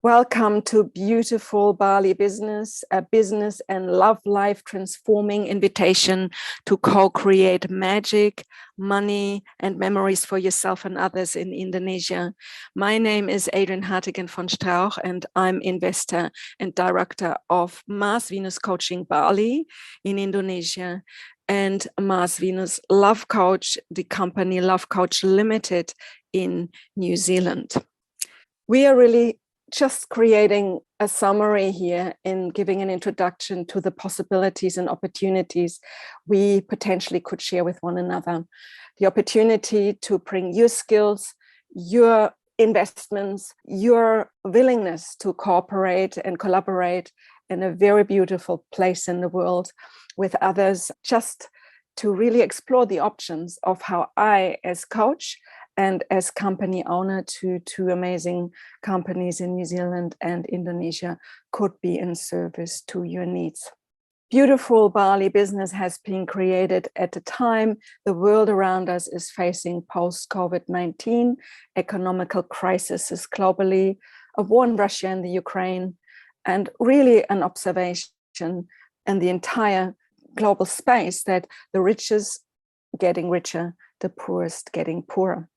Welcome to Beautiful Bali Business, a business and love life transforming invitation to co-create magic, money, and memories for yourself and others in Indonesia. My name is Adriane Hartigan-von Strauch, and I'm investor and director of Mars Venus Coaching Bali in Indonesia and Mars Venus Love Coach, the company Love Coach Limited in New Zealand. We are really just creating a summary here and giving an introduction to the possibilities and opportunities we potentially could share with one another. The opportunity to bring your skills, your investments, your willingness to cooperate and collaborate in a very beautiful place in the world with others, just to really explore the options of how I, as coach, and as company owner to two amazing companies in New Zealand and Indonesia, could be in service to your needs. Beautiful Bali Business has been created at a time the world around us is facing post-COVID-19, economical crises globally, a war in Russia and the Ukraine, and really an observation in the entire global space that the richest getting richer, the poorest getting poorer.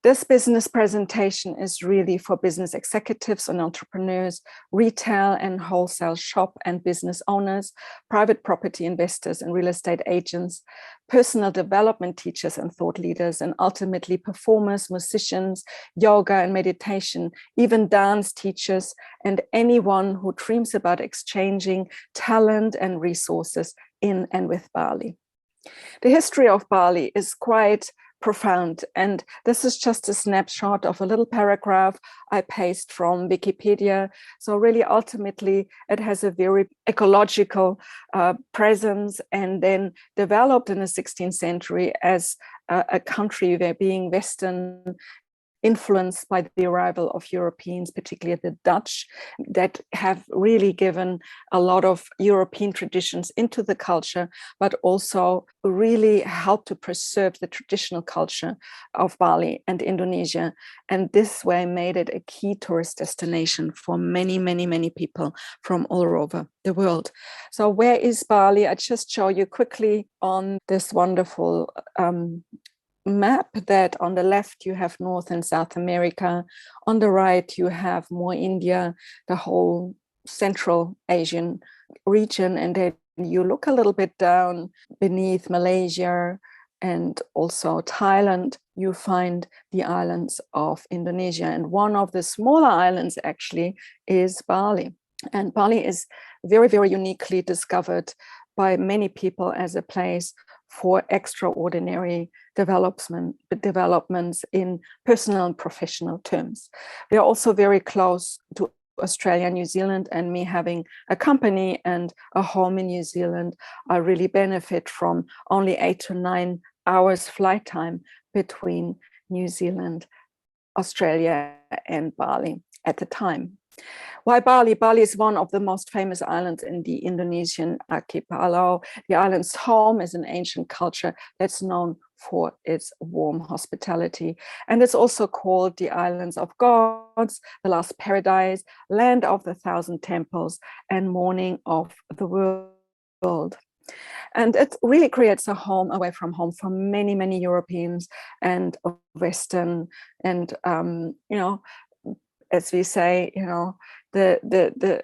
This business presentation is really for business executives and entrepreneurs, retail and wholesale shop and business owners, private property investors and real estate agents, personal development teachers and thought leaders, and ultimately performers, musicians, yoga and meditation, even dance teachers, and anyone who dreams about exchanging talent and resources in and with Bali. The history of Bali is quite profound, and this is just a snapshot of a little paragraph I pasted from Wikipedia. So really, ultimately, it has a very ecological presence, and then developed in the 16th century as a country where being Western influenced by the arrival of Europeans, particularly the Dutch, that have really given a lot of European traditions into the culture, but also really helped to preserve the traditional culture of Bali and Indonesia. And this way made it a key tourist destination for many, many, many people from all over the world. So where is Bali? I just show you quickly on this wonderful map that on the left you have North and South America, on the right you have more India, the whole Central Asian region, and then you look a little bit down beneath Malaysia and also Thailand, you find the islands of Indonesia, and one of the smaller islands actually is Bali. And Bali is very, very uniquely discovered by many people as a place for extraordinary developments in personal and professional terms. We are also very close to Australia, New Zealand, and me having a company and a home in New Zealand, I really benefit from only 8 to 9 hours flight time between New Zealand, Australia, and Bali at the time. Why Bali? Bali is one of the most famous islands in the Indonesian archipelago. The island's home is an ancient culture that's known for its warm hospitality. And it's also called the Islands of Gods, the last paradise, land of the 1,000 temples, and morning of the world. And it really creates a home away from home for many, many Europeans and Western and, as we say, the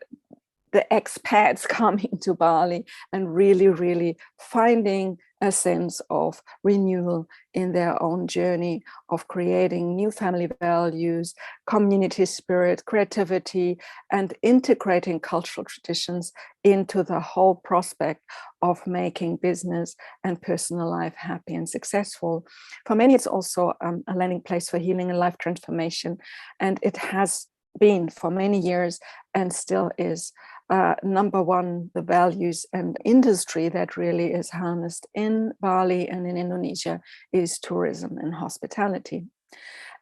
expats coming to Bali and really, really finding a sense of renewal in their own journey of creating new family values, community spirit, creativity, and integrating cultural traditions into the whole prospect of making business and personal life happy and successful. For many, it's also a landing place for healing and life transformation. And it has been for many years and still is number one, the values and industry that really is harnessed in Bali and in Indonesia is tourism and hospitality.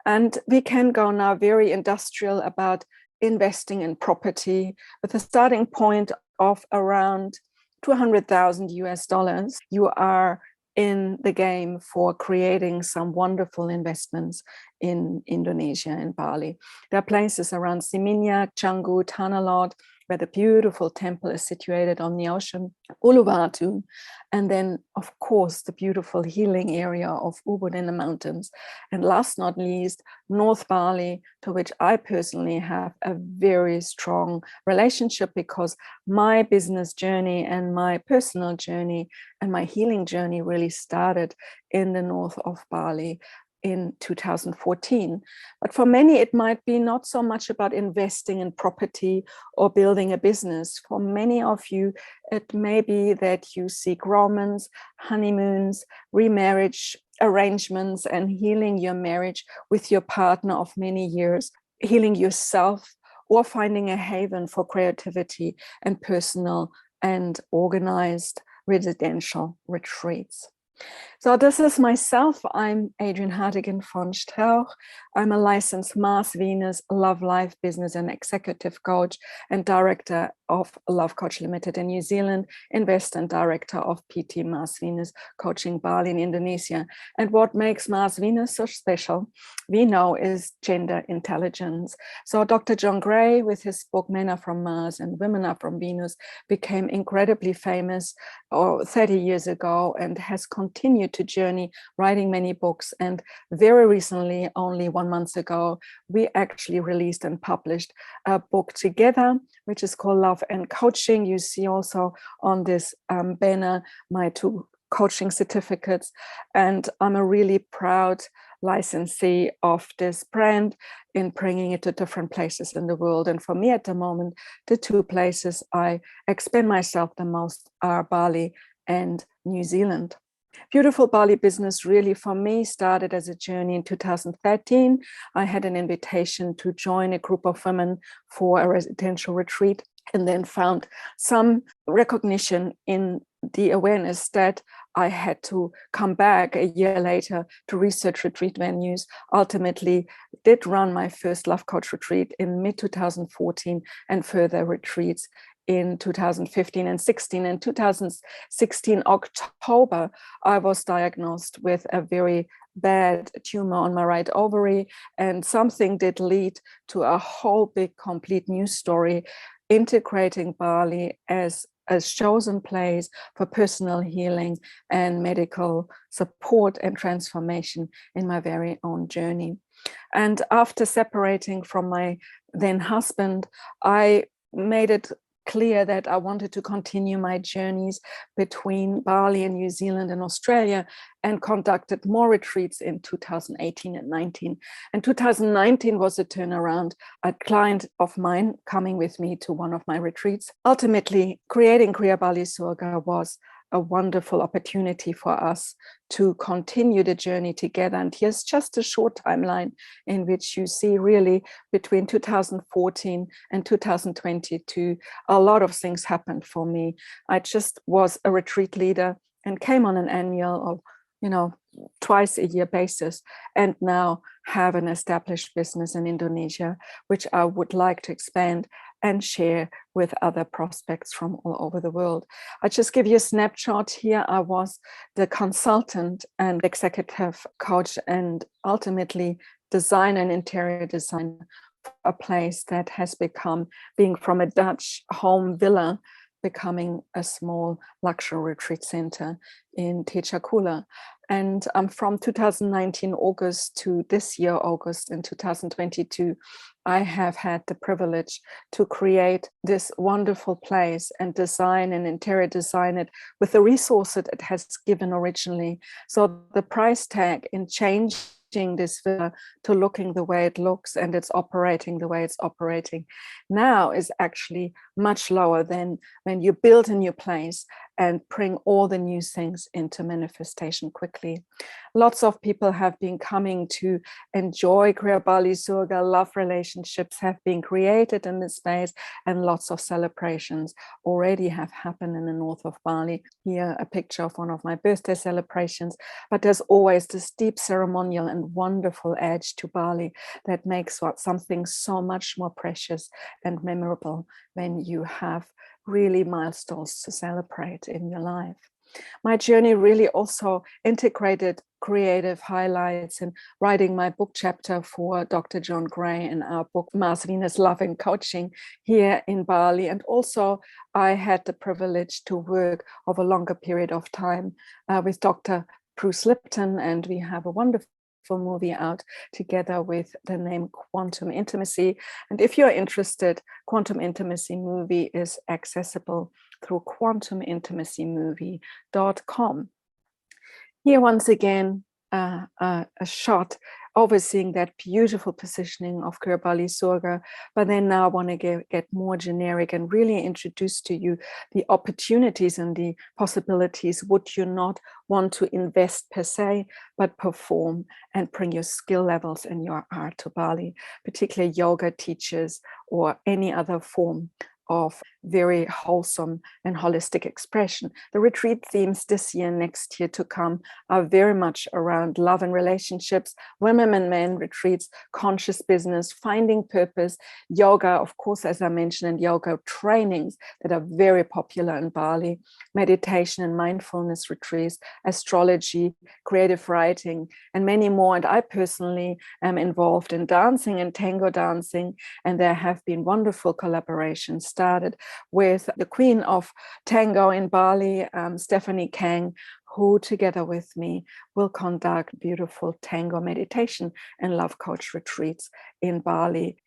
And we can go now very industrial about investing in property with a starting point of around 200,000 US dollars. You are in the game for creating some wonderful investments in Indonesia and Bali. There are places around Seminyak, Canggu, Tanah Lot, where the beautiful temple is situated on the ocean, Uluwatu, and then, of course, the beautiful healing area of Ubud in the mountains. And last not least, North Bali, to which I personally have a very strong relationship because my business journey and my personal journey and my healing journey really started in the north of Bali in 2014. But for many, it might be not so much about investing in property or building a business. For many of you, it may be that you seek romance, honeymoons, remarriage arrangements, and healing your marriage with your partner of many years, healing yourself, or finding a haven for creativity and personal and organized residential retreats. So this is myself. I'm Adriane Hartigan-von Strauch. I'm a licensed Mars Venus Love Life Business and Executive Coach and Director of Love Coach Limited in New Zealand, investor and Director of PT Mars Venus Coaching Bali in Indonesia. And what makes Mars Venus so special, we know, is gender intelligence. So Dr. John Gray, with his book Men Are From Mars and Women Are From Venus, became incredibly famous 30 years ago and has continued to journey, writing many books. And very recently, only 1 month ago, we actually released and published a book together, which is called Love and Coaching. You see also on this banner my 2 coaching certificates. And I'm a really proud licensee of this brand in bringing it to different places in the world. And for me at the moment, the 2 places I expend myself the most are Bali and New Zealand. Beautiful Bali business really for me started as a journey in 2013. I had an invitation to join a group of women for a residential retreat and then found some recognition in the awareness that I had to come back a year later to research retreat venues. Ultimately, did run my first Love Coach retreat in mid-2014 and further retreats in 2015 and 16. In 2016, October, I was diagnosed with a very bad tumor on my right ovary, and something did lead to a whole big, complete new story, integrating Bali as a chosen place for personal healing and medical support and transformation in my very own journey. And after separating from my then husband, I made it clear that I wanted to continue my journeys between Bali and New Zealand and Australia, and conducted more retreats in 2018 and 19. And 2019 was a turnaround. A client of mine coming with me to one of my retreats. Ultimately, creating Kriya Bali Surga was a wonderful opportunity for us to continue the journey together. And here's just a short timeline in which you see really between 2014 and 2022, a lot of things happened for me. I just was a retreat leader and came on an annual or twice a year basis, and now have an established business in Indonesia, which I would like to expand and share with other prospects from all over the world. I just give you a snapshot here. I was the consultant and executive coach and ultimately designer and interior designer for a place that has become, being from a Dutch home villa, becoming a small luxury retreat center in Techakula. And from 2019 August to this year August in 2022, I have had the privilege to create this wonderful place and design and interior design it with the resources it has given originally. So the price tag in changing this villa to looking the way it looks and it's operating the way it's operating now is actually much lower than when you build a new place and bring all the new things into manifestation quickly. Lots of people have been coming to enjoy Kriya Bali Surga. Love relationships have been created in this space, and lots of celebrations already have happened in the north of Bali. Here, a picture of one of my birthday celebrations, but there's always this deep ceremonial and wonderful edge to Bali that makes something so much more precious and memorable when you have really milestones to celebrate in your life. My journey really also integrated creative highlights in writing my book chapter for Dr. John Gray in our book, Mars Venus Coaching here in Bali. And also I had the privilege to work over a longer period of time with Dr. Bruce Lipton, and we have a wonderful movie out together with the name Quantum Intimacy. And if you're interested, Quantum Intimacy movie is accessible through quantumintimacymovie.com. Here once again, a shot overseeing that beautiful positioning of Kriya Bali Surga, but then now I want to get more generic and really introduce to you the opportunities and the possibilities. Would you not want to invest per se, but perform and bring your skill levels and your art to Bali, particularly yoga teachers or any other form of very wholesome and holistic expression. The retreat themes this year and next year to come are very much around love and relationships, women and men retreats, conscious business, finding purpose, yoga, of course, as I mentioned, and yoga trainings that are very popular in Bali, meditation and mindfulness retreats, astrology, creative writing, and many more. And I personally am involved in dancing and tango dancing, and there have been wonderful collaborations started with the queen of tango in Bali, Stephanie Kang, who together with me will conduct beautiful tango meditation and love coach retreats in Bali.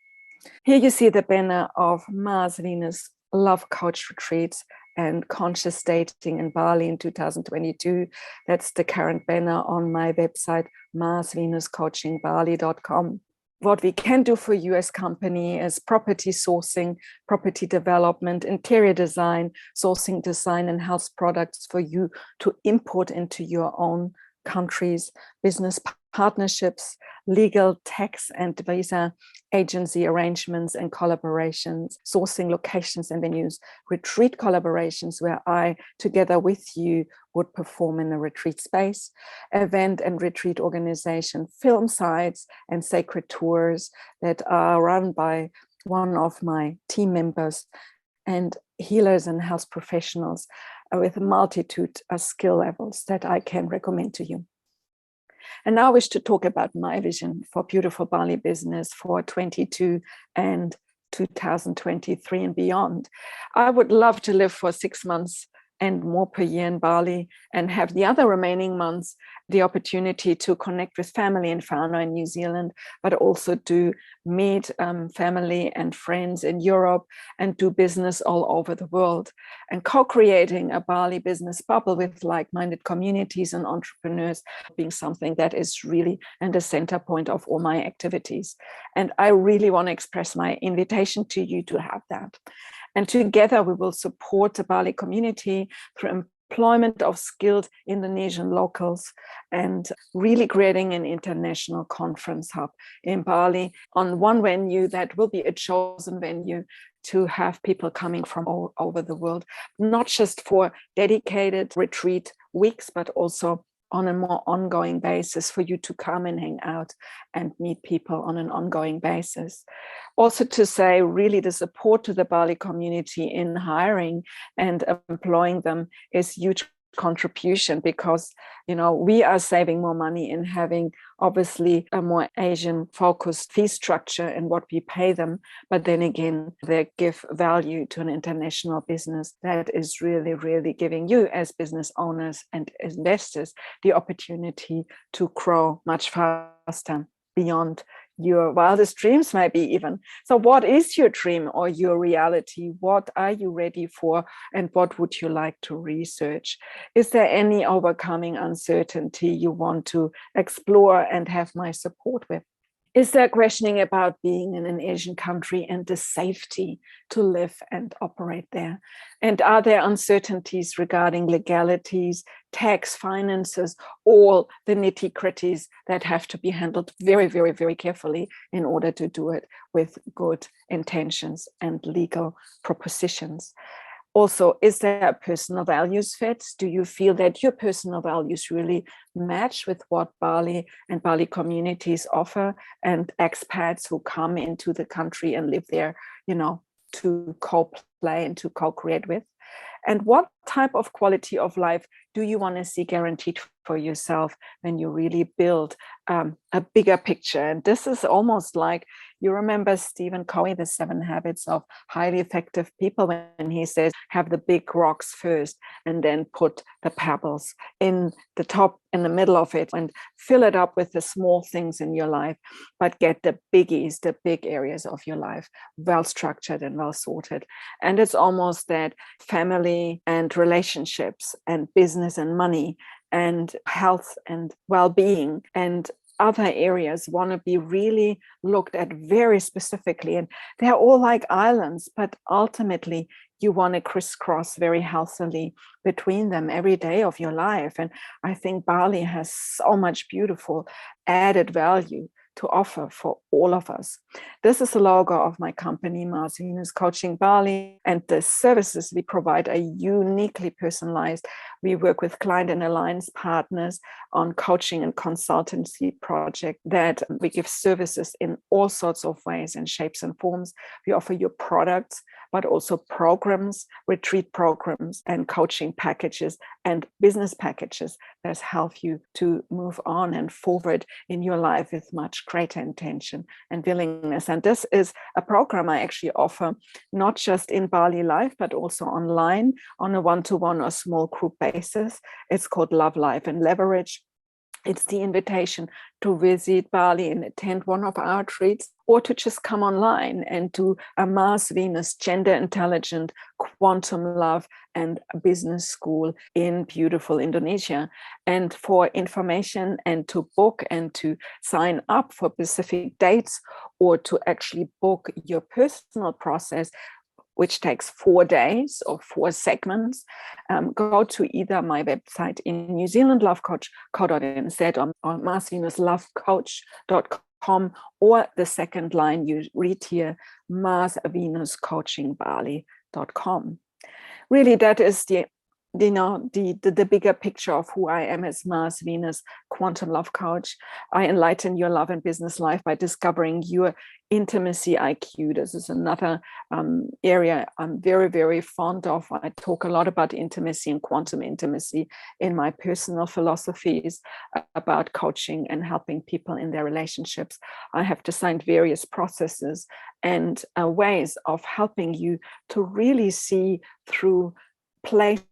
Here you see the banner of Mars Venus Love Coach Retreats and Conscious Dating in Bali in 2022. That's the current banner on my website, marsvenuscoachingbali.com. What we can do for you as company is property sourcing, property development, interior design, sourcing design, and health products for you to import into your own countries, business partnerships, legal, tax and visa agency arrangements and collaborations, sourcing locations and venues, retreat collaborations where I, together with you, would perform in the retreat space, event and retreat organization, film sites and sacred tours that are run by one of my team members, and healers and health professionals with a multitude of skill levels that I can recommend to you. And now I wish to talk about my vision for beautiful Bali business for 22 and 2023 and beyond. I would love to live for 6 months and more per year in Bali and have the other remaining months the opportunity to connect with family and fauna in New Zealand, but also to meet family and friends in Europe and do business all over the world. And co-creating a Bali business bubble with like-minded communities and entrepreneurs being something that is really in the center point of all my activities. And I really want to express my invitation to you to have that. And together we will support the Bali community through employment of skilled Indonesian locals and really creating an international conference hub in Bali on one venue that will be a chosen venue to have people coming from all over the world, not just for dedicated retreat weeks, but also on a more ongoing basis for you to come and hang out and meet people on an ongoing basis. Also to say really the support to the Bali community in hiring and employing them is huge contribution because, you know, we are saving more money in having obviously a more Asian focused fee structure in what we pay them. But then again, they give value to an international business that is really, really giving you as business owners and investors the opportunity to grow much faster beyond your wildest dreams, maybe even. So what is your dream or your reality? What are you ready for? And what would you like to research? Is there any overcoming uncertainty you want to explore and have my support with? Is there questioning about being in an Asian country and the safety to live and operate there? And are there uncertainties regarding legalities, tax, finances, all the nitty-gritties that have to be handled very, very, very carefully in order to do it with good intentions and legal propositions? Also, is there a personal values fit? Do you feel that your personal values really match with what Bali and Bali communities offer, and expats who come into the country and live there, to co-play and to co-create with? And what type of quality of life do you want to see guaranteed for yourself when you really build a bigger picture? And this is almost like, you remember Stephen Covey, The 7 Habits of Highly Effective People, when he says, have the big rocks first and then put the pebbles in the top, in the middle of it, and fill it up with the small things in your life, but get the biggies, the big areas of your life, well structured and well sorted. And it's almost that family and relationships and business and money and health and well-being and other areas want to be really looked at very specifically. And they're all like islands, but ultimately you want to crisscross very healthily between them every day of your life. And I think Bali has so much beautiful added value to offer for all of us. This is the logo of my company, Mars Venus Coaching Bali, and the services we provide are uniquely personalized. We work with client and alliance partners on coaching and consultancy projects that we give services in all sorts of ways and shapes and forms. We offer you products, but also programs, retreat programs, and coaching packages and business packages that help you to move on and forward in your life with much greater intention and willingness. And this is a program I actually offer not just in Bali Live, but also online on a one-to-one or small group basis. It's called Love, Life, and Leverage. It's the invitation to visit Bali and attend one of our retreats, or to just come online and do a Mars Venus Gender Intelligent Quantum Love and Business School in beautiful Indonesia. And for information and to book and to sign up for specific dates, or to actually book your personal process, which takes 4 days or 4 segments, go to either my website in New Zealand, lovecoach.co.nz, or marsvenuslovecoach.com, or the second line you read here, marsvenuscoachingbali.com. Really, that is the bigger picture of who I am as Mars Venus Quantum Love Coach. I enlighten your love and business life by discovering your intimacy IQ. This is another area I'm very, very fond of. I talk a lot about intimacy and quantum intimacy in my personal philosophies about coaching and helping people in their relationships. I have designed various processes and ways of helping you to really see through places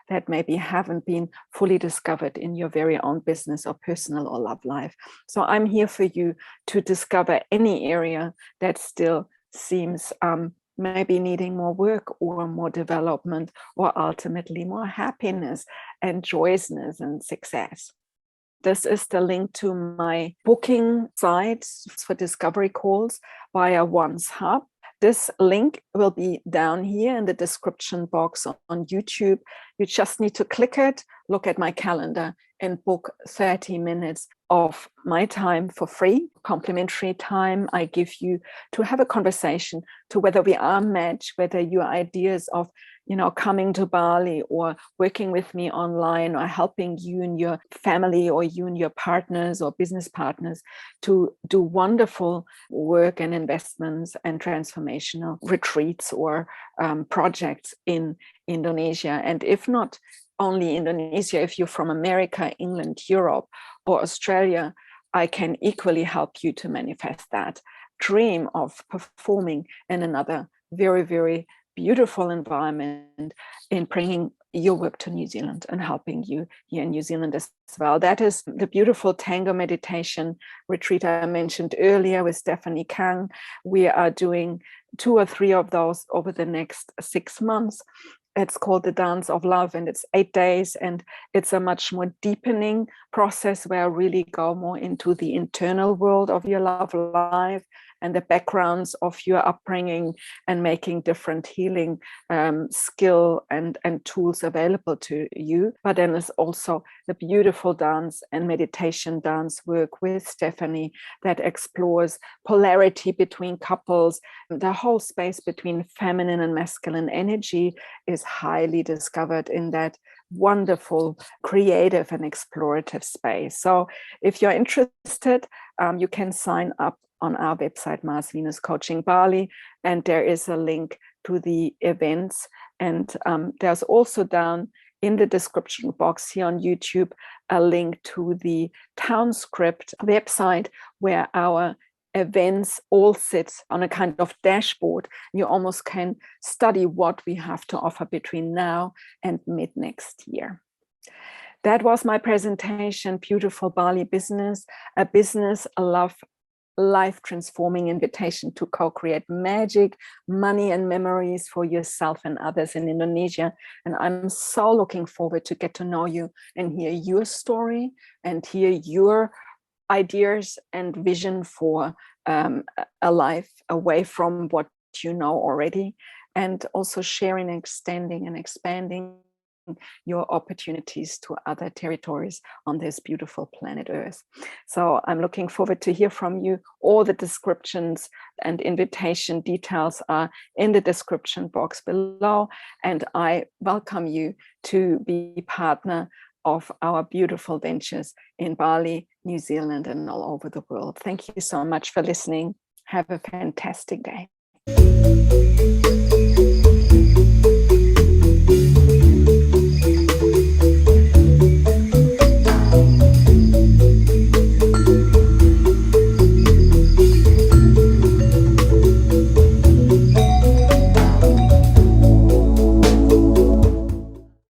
that maybe haven't been fully discovered in your very own business or personal or love life. So I'm here for you to discover any area that still seems maybe needing more work or more development, or ultimately more happiness and joyousness and success. This is the link to my booking site for discovery calls via One's Hub. This link will be down here in the description box on YouTube. You just need to click it, look at my calendar, and book 30 minutes of my time for free, complimentary time I give you to have a conversation to whether we are matched, whether your ideas of coming to Bali or working with me online or helping you and your family or you and your partners or business partners to do wonderful work and investments and transformational retreats or projects in Indonesia. And if not only Indonesia, if you're from America, England, Europe, or Australia, I can equally help you to manifest that dream of performing in another very, very beautiful environment in bringing your work to New Zealand and helping you here in New Zealand as well. That is the beautiful Tango meditation retreat I mentioned earlier with Stephanie Kang. We are doing 2 or 3 of those over the next 6 months. It's called the Dance of Love, and it's 8 days, and it's a much more deepening process where I really go more into the internal world of your love life and the backgrounds of your upbringing, and making different healing skill and tools available to you. But then there's also the beautiful dance and meditation dance work with Stephanie that explores polarity between couples. The whole space between feminine and masculine energy is highly discovered in that wonderful, creative and explorative space. So if you're interested, you can sign up on our website, Mars Venus Coaching Bali, and there is a link to the events. And there's also down in the description box here on YouTube a link to the Townscript website, where our events all sit on a kind of dashboard. You almost can study what we have to offer between now and mid next year. That was my presentation, Beautiful Bali Business, a love, life transforming invitation to co-create magic, money and memories for yourself and others in Indonesia. And I'm so looking forward to get to know you and hear your story and hear your ideas and vision for a life away from what you know already, and also sharing, extending and expanding your opportunities to other territories on this beautiful planet Earth. So I'm looking forward to hear from you. All the descriptions and invitation details are in the description box below, and I welcome you to be partner of our beautiful ventures in Bali, New Zealand, and all over the world. Thank you so much for listening. Have a fantastic day.